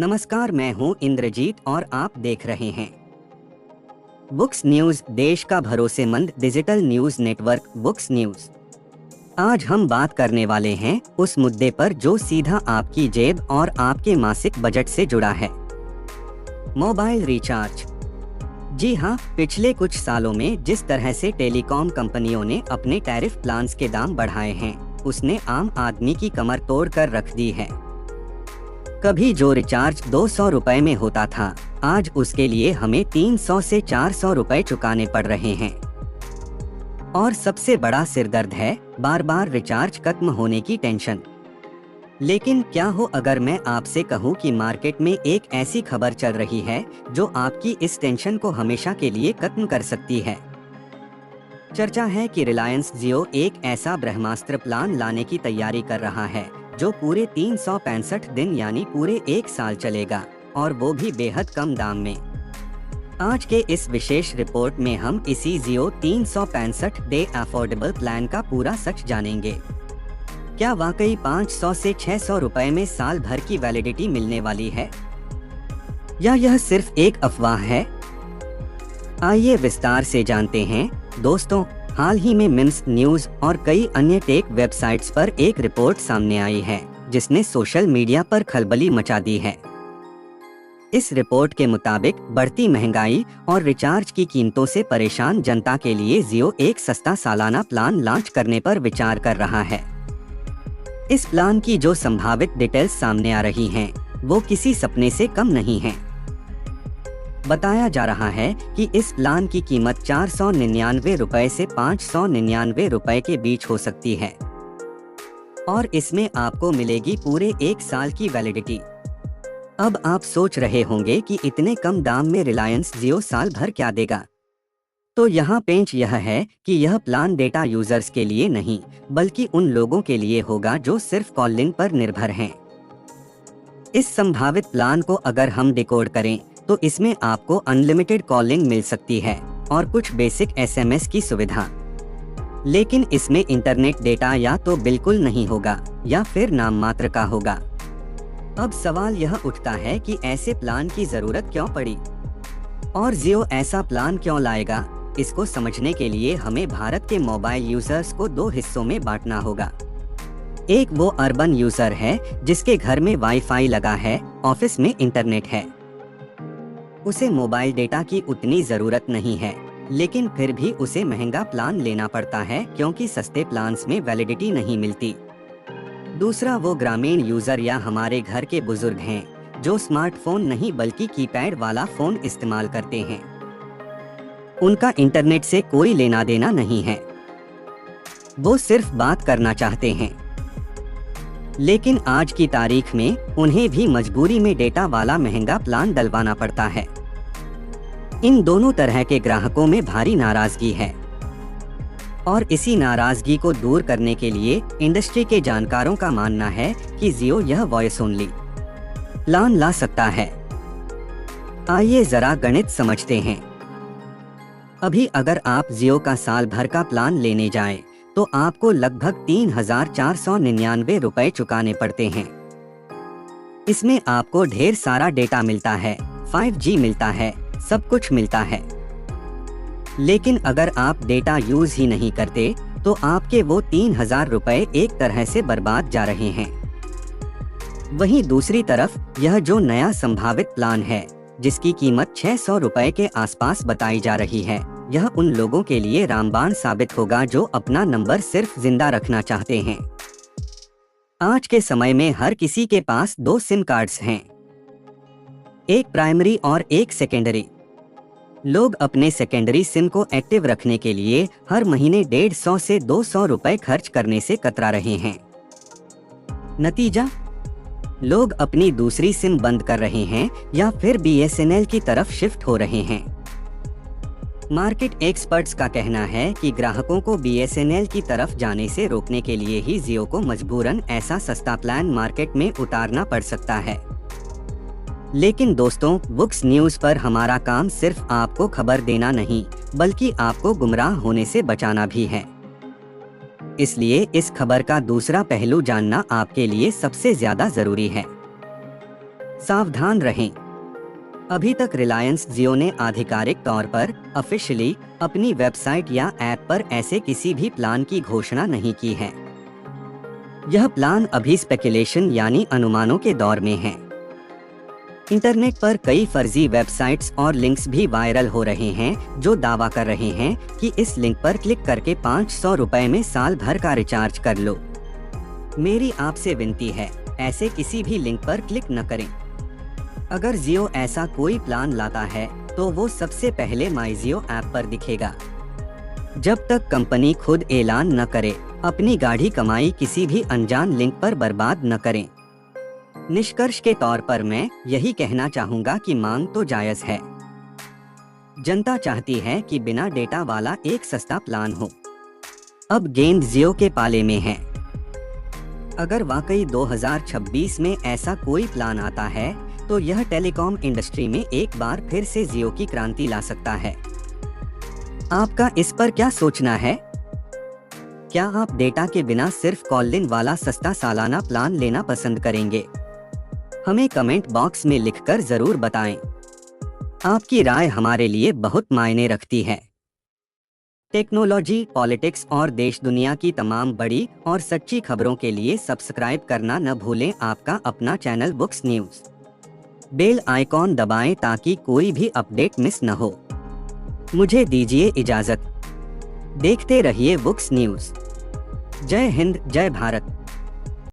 नमस्कार, मैं हूं इंद्रजीत और आप देख रहे हैं बुक्स न्यूज, देश का भरोसेमंद digital news network books news. आज हम बात करने वाले हैं उस मुद्दे पर जो सीधा आपकी जेब और आपके मासिक बजट से जुड़ा है, मोबाइल रिचार्ज। जी हाँ, पिछले कुछ सालों में जिस तरह से टेलीकॉम कंपनियों ने अपने टैरिफ प्लान्स के दाम बढ़ाए हैं, उसने आम आदमी की कमर तोड़ कर रख दी है। कभी जो रिचार्ज 200 रुपए में होता था, आज उसके लिए हमें 300 से 400 रुपए चुकाने पड़ रहे हैं। और सबसे बड़ा सिरदर्द है बार बार रिचार्ज खत्म होने की टेंशन। लेकिन क्या हो अगर मैं आपसे कहूं कि मार्केट में एक ऐसी खबर चल रही है जो आपकी इस टेंशन को हमेशा के लिए खत्म कर सकती है। चर्चा है कि रिलायंस जियो एक ऐसा ब्रह्मास्त्र प्लान लाने की तैयारी कर रहा है जो पूरे 365 दिन यानी पूरे 1 साल चलेगा, और वो भी बेहद कम दाम में। आज के इस विशेष रिपोर्ट में हम इसी जियो 365 डे अफोर्डेबल प्लान का पूरा सच जानेंगे। क्या वाकई 500 से 600 रुपए में साल भर की वैलिडिटी मिलने वाली है, या यह सिर्फ एक अफवाह है? आइए विस्तार से जानते हैं। दोस्तों, हाल ही में मिम्स न्यूज और कई अन्य टेक वेबसाइट्स पर एक रिपोर्ट सामने आई है जिसने सोशल मीडिया पर खलबली मचा दी है। इस रिपोर्ट के मुताबिक बढ़ती महंगाई और रिचार्ज की कीमतों से परेशान जनता के लिए जियो एक सस्ता सालाना प्लान लॉन्च करने पर विचार कर रहा है। इस प्लान की जो संभावित डिटेल्स सामने आ रही हैं, वो किसी सपने से कम नहीं हैं। बताया जा रहा है कि इस प्लान की कीमत 499 रुपए से 599 रुपए के बीच हो सकती है, और इसमें आपको मिलेगी पूरे 1 साल की वैलिडिटी। अब आप सोच रहे होंगे कि इतने कम दाम में रिलायंस जियो साल भर क्या देगा? तो यहाँ पेंच यह है कि यह प्लान डेटा यूजर्स के लिए नहीं, बल्कि उन लोगों के लिए होगा जो सिर्फ कॉलिंग पर निर्भर हैं। इस संभावित प्लान को अगर हम डिकोड करें तो इसमें आपको अनलिमिटेड कॉलिंग मिल सकती है और कुछ बेसिक एसएमएस की सुविधा, लेकिन इसमें इंटरनेट डेटा या तो बिल्कुल नहीं होगा या फिर नाम मात्र का होगा। अब सवाल यह उठता है कि ऐसे प्लान की जरूरत क्यों पड़ी और जियो ऐसा प्लान क्यों लाएगा? इसको समझने के लिए हमें भारत के मोबाइल यूजर्स को 2 हिस्सों में बांटना होगा। एक वो अर्बन यूजर है जिसके घर में वाईफाई लगा है, ऑफिस में इंटरनेट है, उसे मोबाइल डेटा की उतनी जरूरत नहीं है, लेकिन फिर भी उसे महंगा प्लान लेना पड़ता है क्योंकि सस्ते प्लान्स में वैलिडिटी नहीं मिलती। दूसरा वो ग्रामीण यूजर या हमारे घर के बुजुर्ग हैं जो स्मार्टफोन नहीं बल्कि कीपैड वाला फोन इस्तेमाल करते हैं। उनका इंटरनेट से कोई लेना देना नहीं है, वो सिर्फ बात करना चाहते हैं। लेकिन आज की तारीख में उन्हें भी मजबूरी में डेटा वाला महंगा प्लान डलवाना पड़ता है। इन दोनों तरह के ग्राहकों में भारी नाराजगी है, और इसी नाराजगी को दूर करने के लिए इंडस्ट्री के जानकारों का मानना है कि जियो यह वॉइस ओनली प्लान ला सकता है। आइए जरा गणित समझते हैं। अभी अगर आप जियो का साल भर का प्लान लेने जाएं, तो आपको लगभग 3,499 रुपए चुकाने पड़ते हैं। इसमें आपको ढेर सारा डेटा मिलता है, 5G मिलता है, सब कुछ मिलता है। लेकिन अगर आप डेटा यूज ही नहीं करते तो आपके वो 3,000 रुपए एक तरह से बर्बाद जा रहे हैं। वहीं दूसरी तरफ यह जो नया संभावित प्लान है जिसकी कीमत 600 रुपए के आसपास बताई जा रही है, यह उन लोगों के लिए रामबाण साबित होगा जो अपना नंबर सिर्फ जिंदा रखना चाहते हैं। आज के समय में हर किसी के पास 2 सिम कार्ड्स हैं, एक प्राइमरी और एक सेकेंडरी। लोग अपने सेकेंडरी सिम को एक्टिव रखने के लिए हर महीने 150 से 200 रुपए खर्च करने से कतरा रहे हैं। नतीजा, लोग अपनी दूसरी सिम बंद कर रहे हैं या फिर BSNL की तरफ शिफ्ट हो रहे हैं। मार्केट एक्सपर्ट्स का कहना है कि ग्राहकों को BSNL की तरफ जाने से रोकने के लिए ही जियो को मजबूरन ऐसा सस्ता प्लान मार्केट में उतारना पड़ सकता है। लेकिन दोस्तों, बुक्स न्यूज पर हमारा काम सिर्फ आपको खबर देना नहीं, बल्कि आपको गुमराह होने से बचाना भी है। इसलिए इस खबर का दूसरा पहलू जानना आपके लिए सबसे ज्यादा जरूरी है। सावधान रहें। अभी तक रिलायंस जियो ने आधिकारिक तौर पर ऑफिशियली अपनी वेबसाइट या ऐप पर ऐसे किसी भी प्लान की घोषणा नहीं की है। यह प्लान अभी स्पेकुलेशन यानी अनुमानों के दौर में है। इंटरनेट पर कई फर्जी वेबसाइट्स और लिंक्स भी वायरल हो रहे हैं जो दावा कर रहे हैं कि इस लिंक पर क्लिक करके 500 रुपए में साल भर का रिचार्ज कर लो। मेरी आपसे विनती है, ऐसे किसी भी लिंक पर क्लिक न करें। अगर जियो ऐसा कोई प्लान लाता है तो वो सबसे पहले माई जियो ऐप पर दिखेगा। जब तक कंपनी खुद ऐलान न करे, अपनी गाढ़ी कमाई किसी भी अनजान लिंक पर बर्बाद न करें। निष्कर्ष के तौर पर मैं यही कहना चाहूंगा कि मांग तो जायज है। जनता चाहती है कि बिना डेटा वाला एक सस्ता प्लान हो। अब गेंद जियो के पाले में है। अगर वाकई 2026 में ऐसा कोई प्लान आता है तो यह टेलीकॉम इंडस्ट्री में एक बार फिर से जियो की क्रांति ला सकता है। आपका इस पर क्या सोचना है? क्या आप डेटा के बिना सिर्फ कॉल इन वाला सस्ता सालाना प्लान लेना पसंद करेंगे? हमें कमेंट बॉक्स में लिखकर जरूर बताएं। आपकी राय हमारे लिए बहुत मायने रखती है। टेक्नोलॉजी, पॉलिटिक्स और देश दुनिया की तमाम बड़ी और सच्ची खबरों के लिए सब्सक्राइब करना न भूलें। आपका अपना channel books news. Bell icon दबाएं ताकि कोई भी अपडेट मिस न हो। मुझे दीजिए इजाजत। देखते रहिए बुक्स न्यूज। जय हिंद, जय भारत।